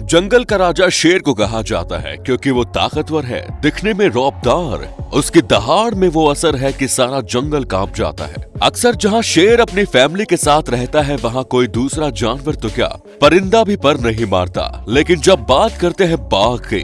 जंगल का राजा शेर को कहा जाता है क्योंकि वो ताकतवर है, दिखने में रौबदार, उसकी दहाड़ में वो असर है कि सारा जंगल कांप जाता है। अक्सर जहाँ शेर अपनी फैमिली के साथ रहता है वहाँ कोई दूसरा जानवर तो क्या, परिंदा भी पर नहीं मारता। लेकिन जब बात करते हैं बाघ की,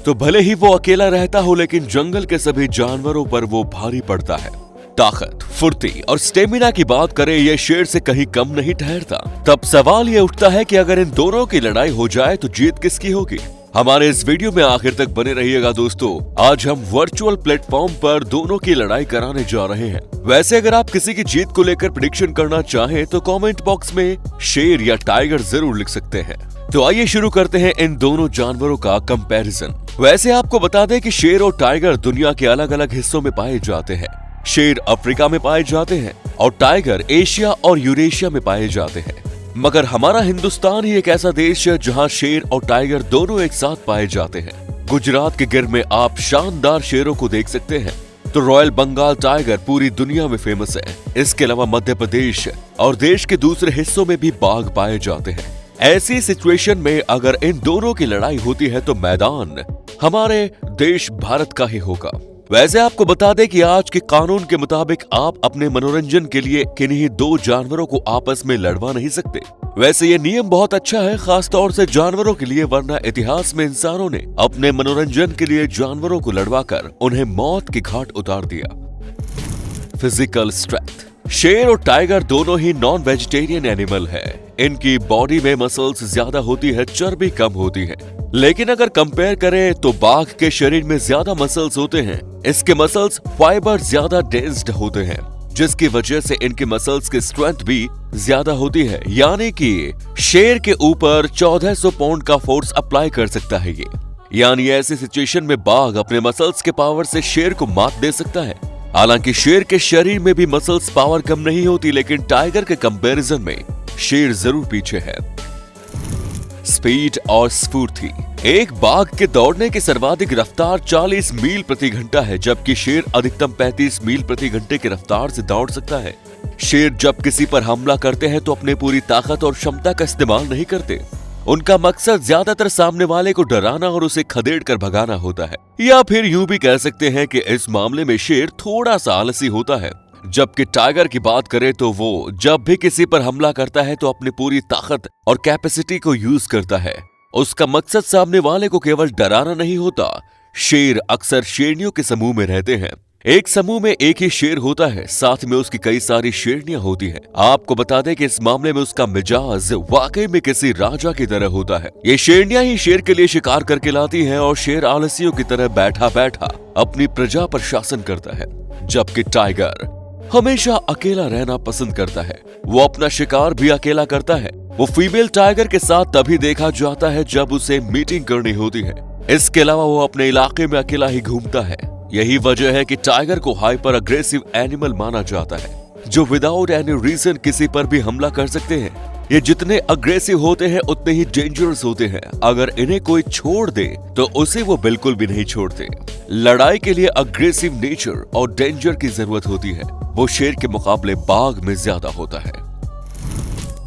तो भले ही वो अकेला रहता हो लेकिन जंगल के सभी जानवरों पर वो भारी पड़ता है। ताकत, फुर्ती और स्टेमिना की बात करें, ये शेर से कहीं कम नहीं ठहरता। तब सवाल ये उठता है कि अगर इन दोनों की लड़ाई हो जाए तो जीत किसकी होगी। हमारे इस वीडियो में आखिर तक बने रहिएगा दोस्तों। आज हम वर्चुअल प्लेटफॉर्म पर दोनों की लड़ाई कराने जा रहे हैं। वैसे अगर आप किसी की जीत को लेकर प्रेडिक्शन करना चाहें तो कमेंट बॉक्स में शेर या टाइगर जरूर लिख सकते हैं। तो आइए शुरू करते हैं इन दोनों जानवरों का कंपैरिजन। वैसे आपको बता दें कि शेर और टाइगर दुनिया के अलग अलग हिस्सों में पाए जाते हैं। शेर अफ्रीका में पाए जाते हैं और टाइगर एशिया और यूरेशिया में पाए जाते हैं। मगर हमारा हिंदुस्तान ही एक ऐसा देश है जहां शेर और टाइगर दोनों एक साथ पाए जाते हैं। गुजरात के गिर में आप शानदार शेरों को देख सकते हैं, तो रॉयल बंगाल टाइगर पूरी दुनिया में फेमस है। इसके अलावा मध्य प्रदेश और देश के दूसरे हिस्सों में भी बाघ पाए जाते हैं। ऐसी सिचुएशन में अगर इन दोनों की लड़ाई होती है तो मैदान हमारे देश भारत का ही होगा। वैसे आपको बता दें कि आज के कानून के मुताबिक आप अपने मनोरंजन के लिए किन्हीं दो जानवरों को आपस में लड़वा नहीं सकते। वैसे ये नियम बहुत अच्छा है, खास तौर से जानवरों के लिए, वरना इतिहास में इंसानों ने अपने मनोरंजन के लिए जानवरों को लड़वाकर उन्हें मौत की घाट उतार दिया। फिजिकल स्ट्रेंथ, शेर और टाइगर दोनों ही नॉन वेजिटेरियन एनिमल है। इनकी बॉडी में मसल्स ज्यादा होती है, चर्बी कम होती है। लेकिन अगर कंपेयर करें तो बाघ के शरीर में ज्यादा मसल्स होते हैं। इसके मसल्स फाइबर ज्यादा डेंस्ड होते हैं, जिसकी वजह से इनके मसल्स की स्ट्रेंथ भी ज्यादा होती है। यानी कि शेर के ऊपर 1400 पाउंड का फोर्स अप्लाई कर सकता है ये। यानी ऐसी सिचुएशन में बाघ अपने मसल्स के पावर से शेर को मात दे सकता है। हालांकि शेर के शरीर में भी मसल्स पावर कम नहीं होती, लेकिन टाइगर के कंपैरिजन में शेर जरूर पीछे है। स्पीड और स्फूर्ति, एक बाघ के दौड़ने की सर्वाधिक रफ्तार 40 मील प्रति घंटा है, जबकि शेर अधिकतम 35 मील प्रति घंटे की रफ्तार से दौड़ सकता है। शेर जब किसी पर हमला करते हैं तो अपने पूरी ताकत और क्षमता का इस्तेमाल नहीं करते। उनका मकसद ज्यादातर सामने वाले को डराना और उसे खदेड़ कर भगाना होता है। या फिर यूं भी कह सकते हैं कि इस मामले में शेर थोड़ा सा आलसी होता है। जबकि टाइगर की बात करें तो वो जब भी किसी पर हमला करता है तो अपनी पूरी ताकत और कैपेसिटी को यूज करता है। उसका मकसद सामने वाले को केवल डराना नहीं होता। शेर अक्सर शेरनियों के समूह में रहते हैं। एक समूह में एक ही शेर होता है, साथ में उसकी कई सारी शेरनियां होती हैं। आपको बता दें कि इस मामले में उसका मिजाज वाकई में किसी राजा की तरह होता है। ये शेरनियां ही शेर के लिए शिकार करके लाती हैं और शेर आलसियों की तरह बैठा बैठा अपनी प्रजा पर शासन करता है। जबकि टाइगर हमेशा अकेला रहना पसंद करता है। वो अपना शिकार भी अकेला करता है। वो फीमेल टाइगर के साथ तभी देखा जाता है जब उसे मीटिंग करनी होती है। इसके अलावा वो अपने इलाके में अकेला ही घूमता है। यही वजह है कि टाइगर को हाइपर अग्रेसिव एनिमल माना जाता है, जो विदाउट एनी रीजन किसी पर भी हमला कर सकते हैं। ये जितने अग्रेसिव होते हैं उतने ही डेंजरस होते हैं। अगर इन्हें कोई छोड़ दे तो उसे वो बिल्कुल भी नहीं छोड़ते। लड़ाई के लिए अग्रेसिव नेचर और डेंजर की जरूरत होती है। वो शेर के मुकाबले बाघ में ज्यादा होता है।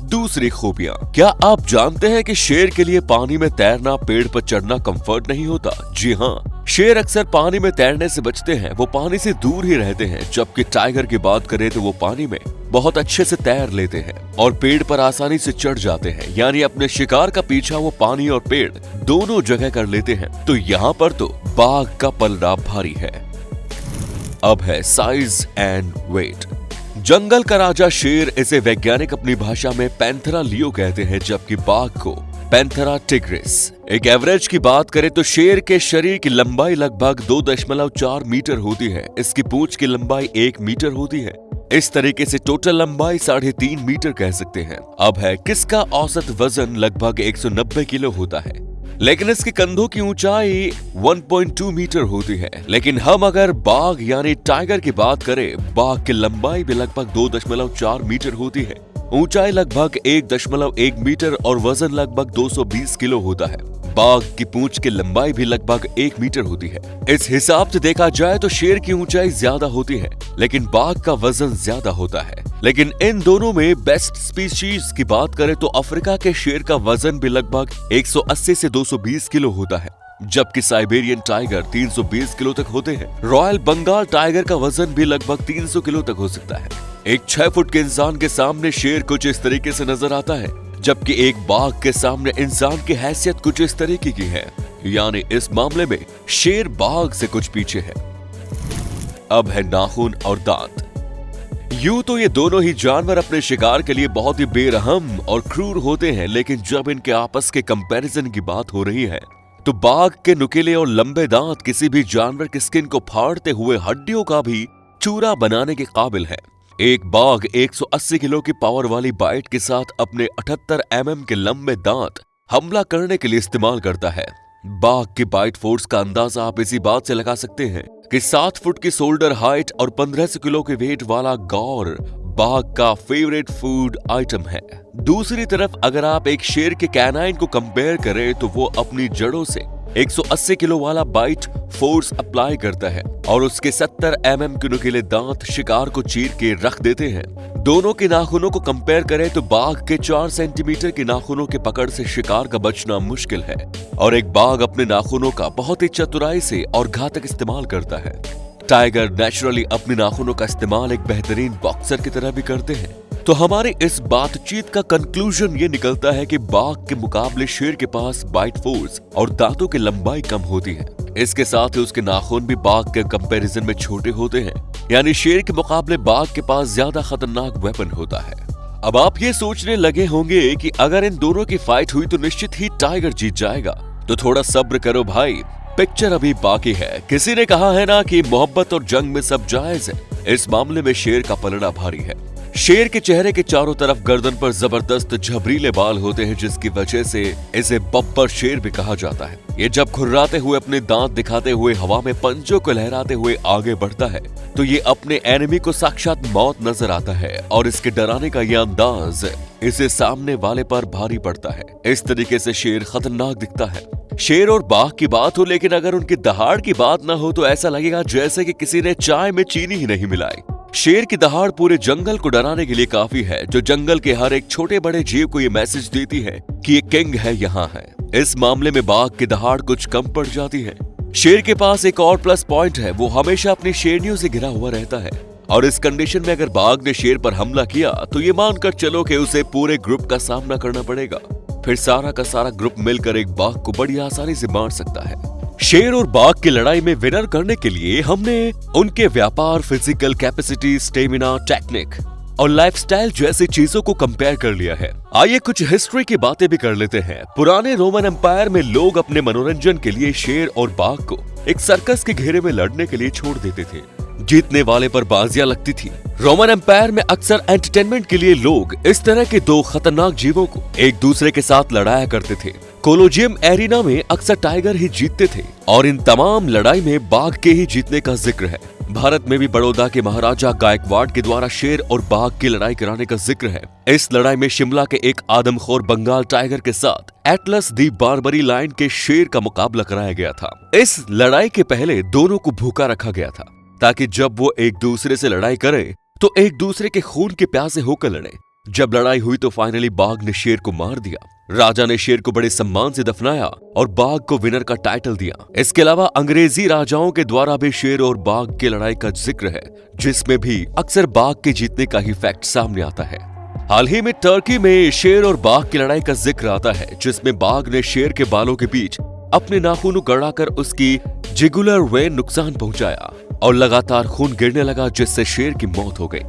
दूसरी खूबियां, क्या आप जानते हैं कि शेर के लिए पानी में तैरना, पेड़ पर चढ़ना कंफर्ट नहीं होता? जी हाँ, शेर अक्सर पानी में तैरने से बचते हैं। वो पानी से दूर ही रहते हैं। जबकि टाइगर की बात करें तो वो पानी में बहुत अच्छे से तैर लेते हैं और पेड़ पर आसानी से चढ़ जाते हैं। यानी अपने शिकार का पीछा वो पानी और पेड़ दोनों जगह कर लेते हैं। तो यहाँ पर तो बाघ का पलड़ा भारी है। अब है साइज एंड वेट। जंगल का राजा शेर, इसे वैज्ञानिक अपनी भाषा में पैंथेरा लियो कहते हैं, जबकि बाघ को पैंथेरा टिग्रिस। एक एवरेज की बात करें तो शेर के शरीर की लंबाई लगभग 2.4 मीटर होती है। इसकी पूंछ की लंबाई 1 मीटर होती है। इस तरीके से टोटल लंबाई 3.5 मीटर कह सकते हैं। अब है किसका औसत वजन लगभग 190 किलो होता है, लेकिन इसके कंधों की ऊंचाई 1.2 मीटर होती है। लेकिन हम अगर बाघ यानी टाइगर की बात करें, बाघ की लंबाई भी लगभग 2.4 मीटर होती है, ऊंचाई लगभग 1.1 मीटर और वजन लगभग 220 किलो होता है। बाघ की पूंछ की लंबाई भी लगभग 1 मीटर होती है। इस हिसाब से देखा जाए तो शेर की ऊंचाई ज्यादा होती है, लेकिन बाघ का वजन ज्यादा होता है। लेकिन इन दोनों में बेस्ट स्पीशीज की बात करें तो अफ्रीका के शेर का वजन भी लगभग 180 से 220 किलो होता है, जबकि साइबेरियन टाइगर 320 किलो तक होते हैं। रॉयल बंगाल टाइगर का वजन भी लगभग 300 किलो तक हो सकता है। एक 6 फुट के इंसान के सामने शेर कुछ इस तरीके से नजर आता है, जबकि एक बाघ के सामने इंसान की हैसियत कुछ इस तरीके की है। यानी इस मामले में शेर बाघ से कुछ पीछे है। अब है नाखून और दांत। यूं तो ये दोनों ही जानवर अपने शिकार के लिए बहुत ही बेरहम और क्रूर होते हैं, लेकिन जब इनके आपस के कंपैरिजन की बात हो रही है तो बाघ के नुकीले और लंबे दांत किसी भी जानवर की स्किन को फाड़ते हुए हड्डियों का भी चूरा बनाने के काबिल है। एक बाघ 180 किलो की पावर वाली बाइट के साथ अपने 78 mm के लंबे दांत हमला करने के लिए इस्तेमाल करता है। बाघ की बाइट फोर्स का अंदाजा आप इसी बात से लगा सकते हैं कि 7 फुट की शोल्डर हाइट और 1500 किलो के वेट वाला गौर बाघ का फेवरेट फूड आइटम है। दूसरी तरफ अगर आप एक शेर के कैनाइन को कंपेयर करें तो वो अपनी जड़ों से 180 किलो वाला बाइट फोर्स अप्लाई करता है और उसके 70 mm के नुकीले दांत शिकार को चीर के रख देते हैं। दोनों के नाखूनों को कंपेयर करें तो बाघ के 4 सेंटीमीटर के नाखूनों के पकड़ से शिकार का बचना मुश्किल है और एक बाघ अपने नाखूनों का बहुत ही चतुराई से और घातक इस्तेमाल करता है। टाइगर नेचुरली अपने नाखूनों का इस्तेमाल एक बेहतरीन बॉक्सर की तरह भी करते हैं। तो हमारी इस बातचीत का कंक्लूजन ये निकलता है कि बाघ के मुकाबले शेर के पास बाइट फोर्स और दांतों की लंबाई कम होती है। इसके साथ ही उसके नाखून भी बाघ के कंपैरिजन में छोटे होते हैं, यानी शेर के मुकाबले बाघ के पास ज्यादा खतरनाक वेपन होता है। अब आप ये सोचने लगे होंगे कि अगर इन दोनों की फाइट हुई तो निश्चित ही टाइगर जीत जाएगा। तो थोड़ा सब्र करो भाई, पिक्चर अभी बाकी है। किसी ने कहा है ना कि मोहब्बत और जंग में सब जायज है। इस मामले में शेर का पलड़ा भारी है। शेर के चेहरे के चारों तरफ गर्दन पर जबरदस्त झबरीले बाल होते हैं, जिसकी वजह से इसे बब्बर शेर भी कहा जाता है। ये जब खुर्राते हुए अपने दांत दिखाते हुए हवा में पंजों को लहराते हुए आगे बढ़ता है तो ये अपने एनिमी को साक्षात मौत नजर आता है और इसके डराने का ये अंदाज इसे सामने वाले पर भारी पड़ता है। इस तरीके से शेर खतरनाक दिखता है। शेर और बाघ की बात हो, लेकिन अगर उनकी दहाड़ की बात ना हो तो ऐसा लगेगा जैसे कि किसी ने चाय में चीनी ही नहीं मिलाई। शेर की दहाड़ पूरे जंगल को डराने के लिए काफी है, जो जंगल के हर एक छोटे बड़े जीव को ये मैसेज देती है कि ये किंग है, यहाँ है। इस मामले में बाघ की दहाड़ कुछ कम पड़ जाती है। शेर के पास एक और प्लस पॉइंट है, वो हमेशा अपनी शेरनियों से घिरा हुआ रहता है और इस कंडीशन में अगर बाघ ने शेर पर हमला किया तो ये मानकर चलो कि उसे पूरे ग्रुप का सामना करना पड़ेगा। फिर सारा का सारा ग्रुप मिलकर एक बाघ को बड़ी आसानी से मार सकता है। शेर और बाघ की लड़ाई में विनर करने के लिए हमने उनके व्यापार, फिजिकल कैपेसिटी, स्टेमिना, टेक्निक और लाइफस्टाइल जैसी चीजों को कंपेयर कर लिया है। आइए कुछ हिस्ट्री की बातें भी कर लेते हैं। पुराने रोमन एम्पायर में लोग अपने मनोरंजन के लिए शेर और बाघ को एक सर्कस के घेरे में लड़ने के लिए छोड़ देते थे। जीतने वाले पर बाजियां लगती थी। रोमन एम्पायर में अक्सर एंटरटेनमेंट के लिए लोग इस तरह के दो खतरनाक जीवों को एक दूसरे के साथ लड़ाया करते थे। कोलोजियम एरिना में अक्सर टाइगर ही जीतते थे और इन तमाम लड़ाई में बाघ के ही जीतने का जिक्र है। भारत में भी बड़ौदा के महाराजा गायकवाड़ के द्वारा शेर और बाघ की लड़ाई कराने का जिक्र है। इस लड़ाई में शिमला के एक आदमखोर बंगाल टाइगर के साथ एटलस दी बारबरी लायन के शेर का मुकाबला कराया गया था। इस लड़ाई के पहले दोनों को भूखा रखा गया था ताकि जब वो एक दूसरे से लड़ाई करें तो एक दूसरे के खून के प्यासे होकर लड़े। जब लड़ाई हुई तो फाइनली बाघ ने शेर को मार दिया। राजा ने शेर को बड़े सम्मान से दफनाया और बाघ को विनर का टाइटल दिया। इसके अलावा अंग्रेजी राजाओं के द्वारा भी शेर और बाघ की लड़ाई का जिक्र है, जिसमें भी अक्सर बाघ के जीतने का ही फैक्ट सामने आता है। हाल ही में टर्की में शेर और बाघ की लड़ाई का जिक्र आता है, जिसमें बाघ ने शेर के बालों के बीच अपने नाखूनों गड़ाकर उसकी जिगुलर वेन नुकसान पहुंचाया और लगातार खून गिरने लगा, जिससे शेर की मौत हो गई।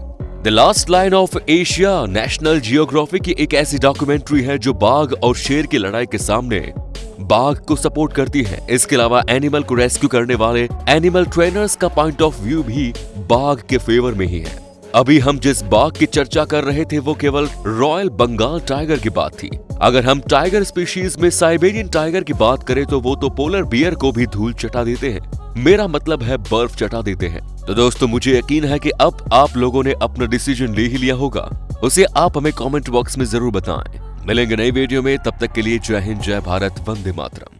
The last line of Asia national geography की एक ऐसी डॉक्यूमेंट्री है जो बाघ और शेर की लड़ाई के सामने बाघ को सपोर्ट करती है। इसके अलावा एनिमल को रेस्क्यू करने वाले एनिमल ट्रेनर्स का पॉइंट ऑफ व्यू भी बाघ के फेवर में ही है। अभी हम जिस बाघ की चर्चा कर रहे थे वो केवल रॉयल बंगाल टाइगर की बात थी। अगर हम टाइगर स्पीशीज में साइबेरियन टाइगर की बात करें तो वो तो पोलर बियर को भी धूल चटा देते हैं, मेरा मतलब है बर्फ चटा देते हैं। तो दोस्तों मुझे यकीन है कि अब आप लोगों ने अपना डिसीजन ले ही लिया होगा, उसे आप हमें कमेंट बॉक्स में जरूर बताएं। मिलेंगे नई वीडियो में, तब तक के लिए जय हिंद, जय भारत, वंदे मातरम।